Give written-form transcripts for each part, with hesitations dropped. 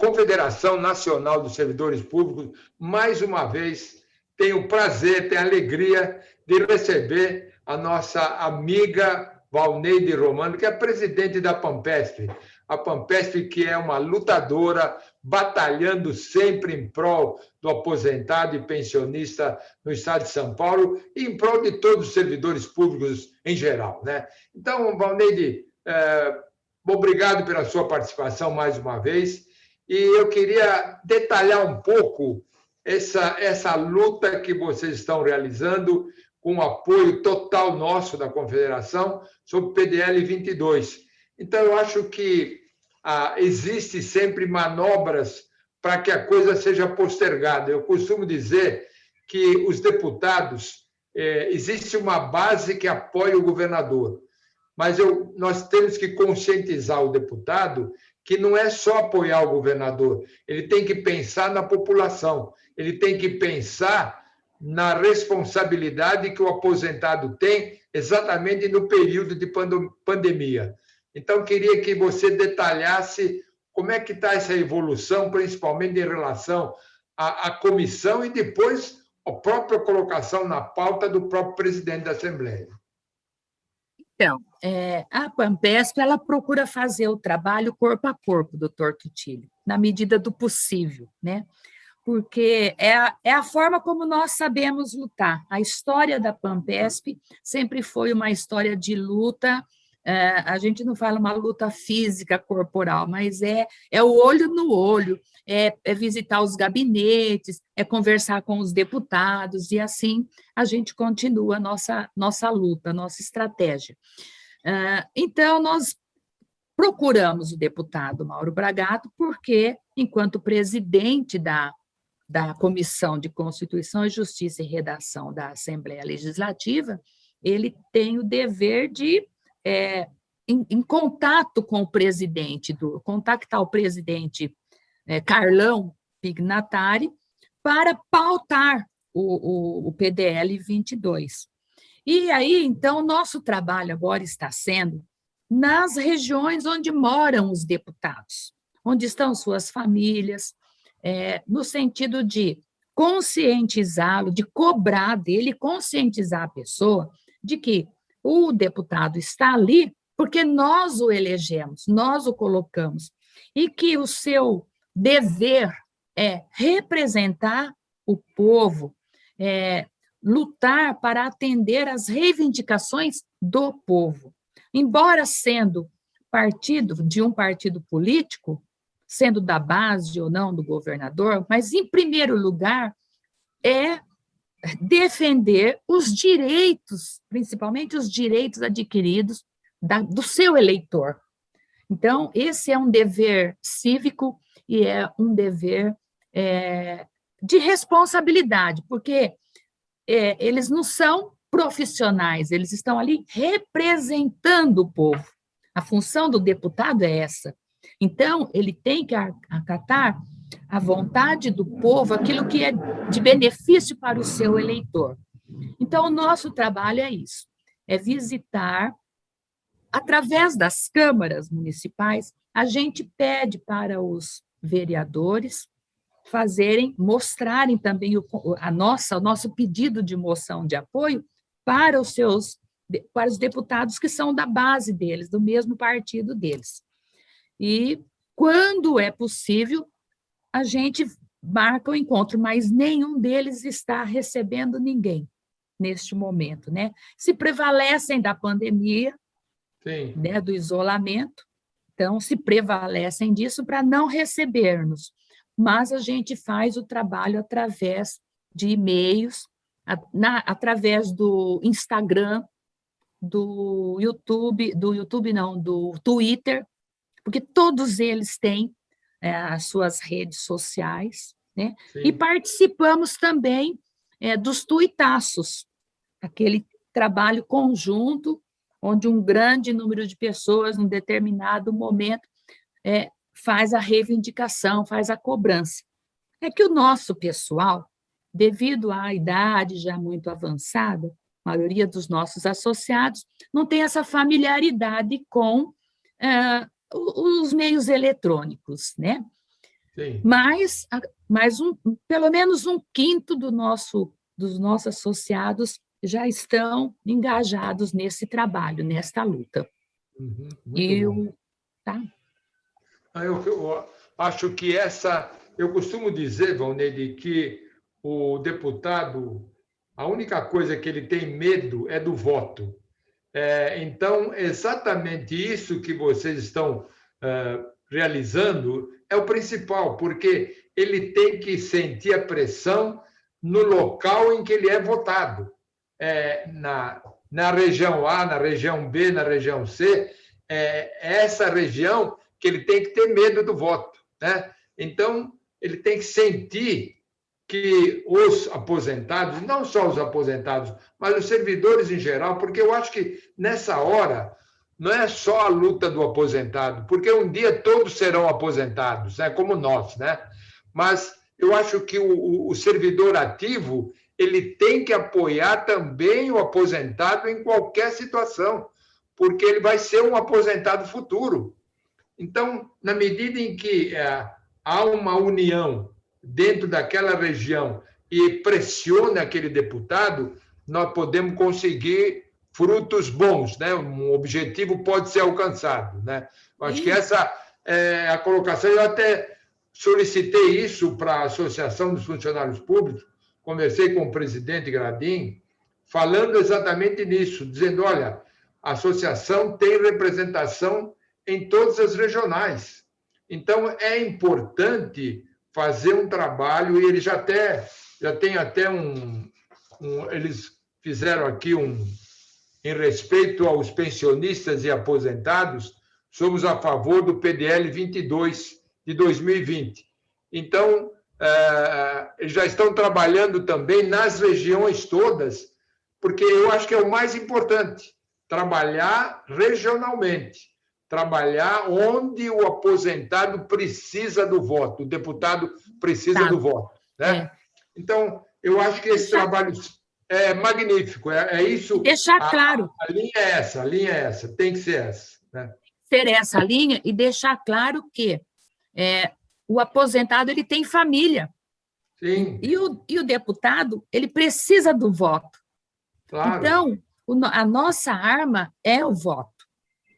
Confederação Nacional dos Servidores Públicos, mais uma vez, tenho o prazer, tenho a alegria de receber a nossa amiga Valneide Romano, que é presidente da Pampesp. A Pampesp, que é uma lutadora, batalhando sempre em prol do aposentado e pensionista no estado de São Paulo e em prol de todos os servidores públicos em geral, né? Então, Valneide, obrigado pela sua participação mais uma vez. E eu queria detalhar um pouco essa luta que vocês estão realizando com o apoio total nosso da Confederação sobre o PDL 22. Então, eu acho que existe sempre manobras para que a coisa seja postergada. Eu costumo dizer que os deputados, existe uma base que apoia o governador, mas nós temos que conscientizar o deputado que não é só apoiar o governador, ele tem que pensar na população, ele tem que pensar na responsabilidade que o aposentado tem exatamente no período de pandemia. Então, queria que você detalhasse como é que está essa evolução, principalmente em relação à comissão e depois a própria colocação na pauta do próprio presidente da Assembleia. Então, a Pampesp, ela procura fazer o trabalho corpo a corpo, doutor Tutílio, na medida do possível, né? Porque é a forma como nós sabemos lutar. A história da Pampesp sempre foi uma história de luta, a gente não fala uma luta física, corporal, mas é o olho no olho, é visitar os gabinetes, é conversar com os deputados, e assim a gente continua a nossa luta, a nossa estratégia. Então, nós procuramos o deputado Mauro Bragato, porque, enquanto presidente da Comissão de Constituição e Justiça e Redação da Assembleia Legislativa, ele tem o dever de, em contato com o presidente, contactar o presidente Carlão Pignatari, para pautar o PDL 22. E aí, então, nosso trabalho agora está sendo nas regiões onde moram os deputados, onde estão suas famílias, no sentido de conscientizá-lo, de cobrar dele, conscientizar a pessoa de que o deputado está ali porque nós o elegemos, nós o colocamos, e que o seu dever é representar o povo, lutar para atender às reivindicações do povo. Embora sendo partido de um partido político, sendo da base ou não do governador, mas, em primeiro lugar, é defender os direitos, principalmente os direitos adquiridos do seu eleitor. Então, esse é um dever cívico e é um dever de responsabilidade, porque eles não são profissionais, eles estão ali representando o povo. A função do deputado é essa. Então, ele tem que acatar a vontade do povo, aquilo que é de benefício para o seu eleitor. Então, o nosso trabalho é isso, é visitar, através das câmaras municipais, a gente pede para os vereadores mostrarem também o nosso pedido de moção de apoio para os deputados que são da base deles, do mesmo partido deles. E, quando é possível, a gente marca o encontro, mas nenhum deles está recebendo ninguém neste momento, né? Se prevalecem da pandemia, né, do isolamento, então se prevalecem disso para não receber-nos, mas a gente faz o trabalho através de e-mails, através do Instagram, do Twitter, porque todos eles têm as suas redes sociais, né? E participamos também dos tuitaços, aquele trabalho conjunto, onde um grande número de pessoas, num determinado momento, faz a reivindicação, faz a cobrança. É que o nosso pessoal, devido à idade já muito avançada, a maioria dos nossos associados não tem essa familiaridade com os meios eletrônicos, né? Sim. Mas pelo menos um quinto dos nossos associados já estão engajados nesse trabalho, nesta luta. Muito bom. Tá? Eu acho que eu costumo dizer, Valneide, que o deputado, a única coisa que ele tem medo é do voto. Então, exatamente isso que vocês estão realizando é o principal, porque ele tem que sentir a pressão no local em que ele é votado. Na região A, na região B, na região C, essa região que ele tem que ter medo do voto, né? Então, ele tem que sentir que os aposentados, não só os aposentados, mas os servidores em geral, porque eu acho que nessa hora não é só a luta do aposentado, porque um dia todos serão aposentados, né, como nós, né? Mas eu acho que o servidor ativo ele tem que apoiar também o aposentado em qualquer situação, porque ele vai ser um aposentado futuro. Então, na medida em que há uma união dentro daquela região e pressiona aquele deputado, nós podemos conseguir frutos bons, né? Um objetivo pode ser alcançado, né? Eu acho que essa é a colocação. Eu até solicitei isso para a Associação dos Funcionários Públicos, conversei com o presidente Gradim, falando exatamente nisso, dizendo, olha, a associação tem representação em todas as regionais. Então, é importante fazer um trabalho, e eles já tem até eles fizeram aqui em respeito aos pensionistas e aposentados, somos a favor do PDL 22 de 2020. Então, eles já estão trabalhando também nas regiões todas, porque eu acho que é o mais importante, trabalhar regionalmente, trabalhar onde o aposentado precisa do voto, o deputado precisa do voto, né? Então, eu acho que esse trabalho é magnífico, é isso. Deixar claro. A linha é essa, tem que ser essa, né? Ser essa linha e deixar claro que o aposentado ele tem família. Sim. E o deputado ele precisa do voto. Claro. Então, a nossa arma é o voto.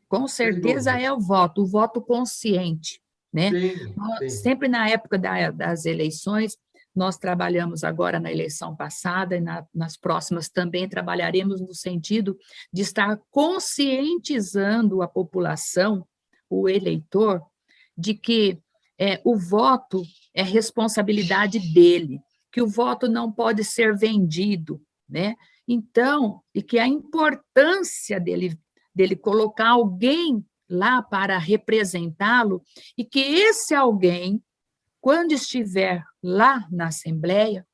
Com certeza é o voto consciente, né? Sim. Sempre na época das eleições, nós trabalhamos agora na eleição passada e nas próximas também trabalharemos no sentido de estar conscientizando a população, o eleitor, de que o voto é responsabilidade dele, que o voto não pode ser vendido, né? Então, e que a importância dele colocar alguém lá para representá-lo e que esse alguém, quando estiver lá na Assembleia,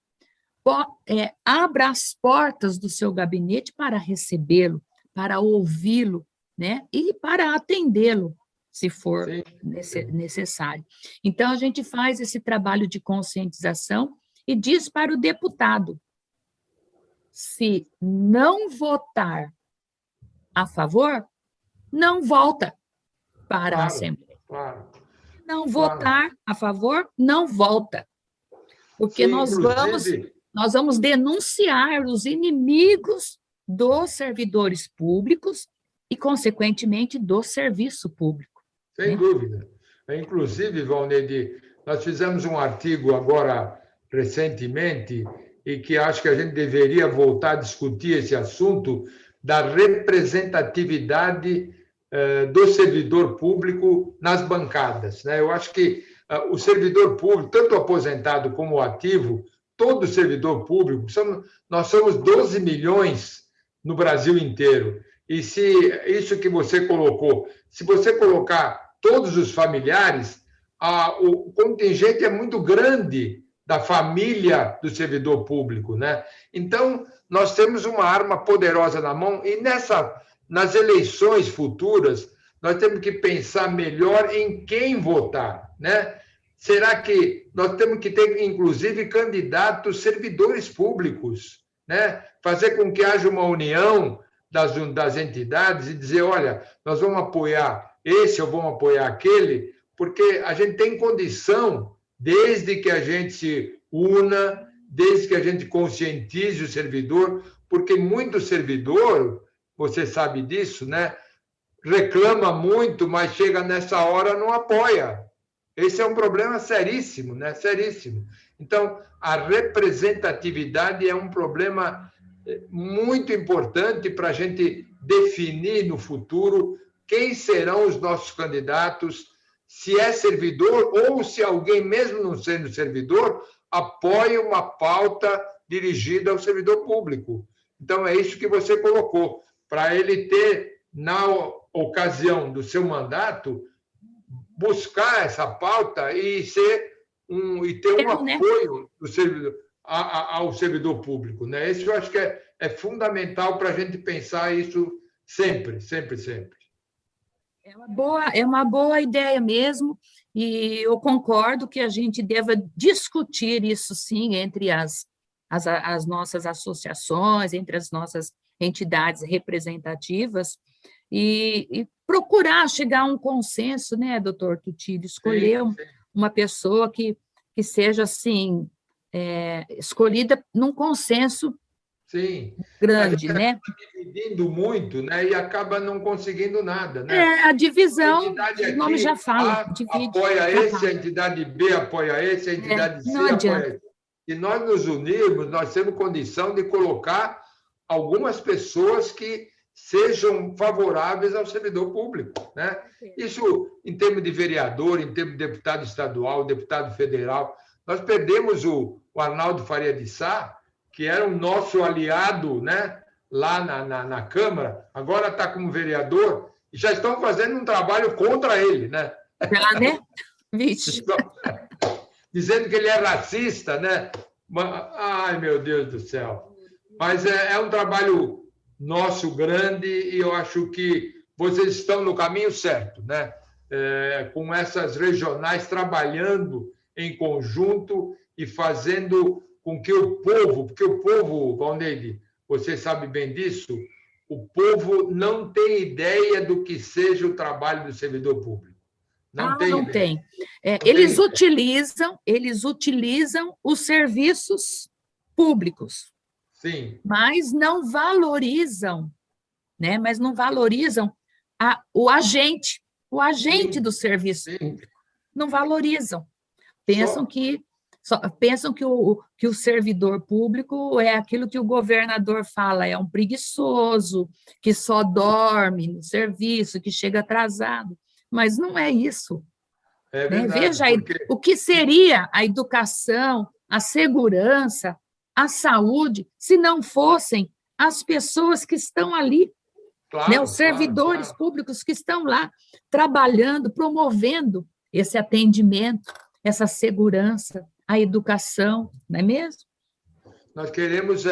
abra as portas do seu gabinete para recebê-lo, para ouvi-lo, né? E para atendê-lo, se for necessário. Então, a gente faz esse trabalho de conscientização e diz para o deputado, se não votar a favor, não volta para a Assembleia. Claro. Não votar a favor, não volta. Porque nós vamos denunciar os inimigos dos servidores públicos e, consequentemente, do serviço público. Sem dúvida. Inclusive, Valneide, nós fizemos um artigo agora, recentemente, e que acho que a gente deveria voltar a discutir esse assunto da representatividade do servidor público nas bancadas, né? Eu acho que o servidor público, tanto o aposentado como o ativo, todo servidor público, nós somos 12 milhões no Brasil inteiro. E se isso que você colocou, se você colocar todos os familiares, o contingente é muito grande da família do servidor público, né? Então, nós temos uma arma poderosa na mão e nas eleições futuras, nós temos que pensar melhor em quem votar, né? Será que nós temos que ter, inclusive, candidatos servidores públicos, né? Fazer com que haja uma união das entidades e dizer, olha, nós vamos apoiar esse ou vamos apoiar aquele, porque a gente tem condição desde que a gente se una, desde que a gente conscientize o servidor, porque muito servidor, você sabe disso, né? Reclama muito, mas chega nessa hora não apoia. Esse é um problema seríssimo, né? Seríssimo. Então, a representatividade é um problema muito importante para a gente definir no futuro quem serão os nossos candidatos, se é servidor ou se alguém, mesmo não sendo servidor, apoia uma pauta dirigida ao servidor público. Então, é isso que você colocou, para ele ter, na ocasião do seu mandato, buscar essa pauta e ter um apoio do servidor, ao servidor público. Né? Isso eu acho que é fundamental para a gente pensar isso sempre, sempre, sempre. É uma boa ideia mesmo, e eu concordo que a gente deva discutir isso, sim, entre as nossas associações, entre as nossas entidades representativas, e procurar chegar a um consenso, né, doutor Tutílio, escolher uma pessoa que seja, assim, escolhida num consenso grande, né? Está dividindo muito, né, e acaba não conseguindo nada, né? A divisão, o nome já fala, divide. Apoia esse, a entidade B apoia esse, a entidade C apoia esse. Se nós nos unirmos, nós temos condição de colocar algumas pessoas que sejam favoráveis ao servidor público, né? Isso em termos de vereador, em termos de deputado estadual, deputado federal. Nós perdemos o Arnaldo Faria de Sá, que era o nosso aliado, né, lá na Câmara, agora está como vereador, e já estão fazendo um trabalho contra ele, né? Né? Vixe. Dizendo que ele é racista, né? Ai, meu Deus do céu. Mas é um trabalho nosso grande, e eu acho que vocês estão no caminho certo, né? Com essas regionais trabalhando em conjunto e fazendo com que o povo, porque o povo, Valneide, você sabe bem disso, o povo não tem ideia do que seja o trabalho do servidor público. Não tem. Eles utilizam os serviços públicos. Sim. Mas não valorizam, né? Mas não valorizam o agente do serviço público. Não valorizam. Pensam que o servidor público é aquilo que o governador fala, é um preguiçoso, que só dorme no serviço, que chega atrasado. Mas não é isso. Verdade, Veja aí, o que seria a educação, a segurança, a saúde, se não fossem as pessoas que estão ali, né? Os servidores públicos que estão lá, trabalhando, promovendo esse atendimento, essa segurança, a educação, não é mesmo? Nós queremos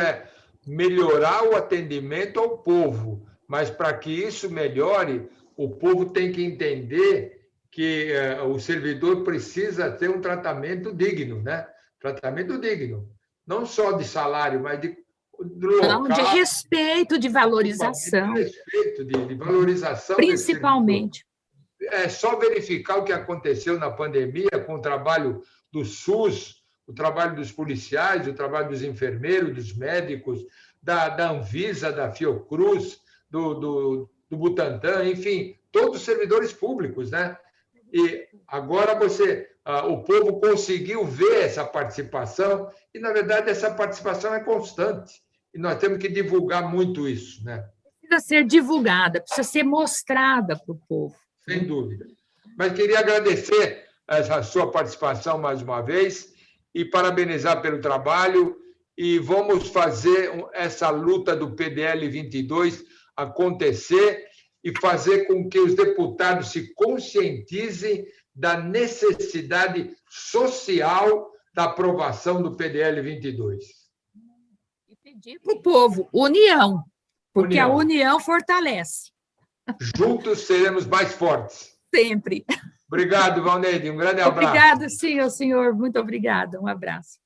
melhorar o atendimento ao povo, mas para que isso melhore, o povo tem que entender que o servidor precisa ter um tratamento digno, né? Tratamento digno. Não só de salário, mas de local. De respeito, de valorização. De respeito, de valorização. Principalmente. É só verificar o que aconteceu na pandemia com o trabalho do SUS, o trabalho dos policiais, o trabalho dos enfermeiros, dos médicos, da Anvisa, da Fiocruz, do Butantan, enfim, todos os servidores públicos, né? E agora o povo conseguiu ver essa participação e, na verdade, essa participação é constante. E nós temos que divulgar muito isso, né? Precisa ser divulgada, precisa ser mostrada para o povo. Sem dúvida. Mas queria agradecer essa sua participação mais uma vez e parabenizar pelo trabalho, e vamos fazer essa luta do PDL 22 acontecer e fazer com que os deputados se conscientizem da necessidade social da aprovação do PDL 22. E pedir para o povo união, porque a união fortalece. Juntos seremos mais fortes. Sempre. Obrigado, Valneide. Um grande abraço. Obrigada, senhor. Muito obrigada. Um abraço.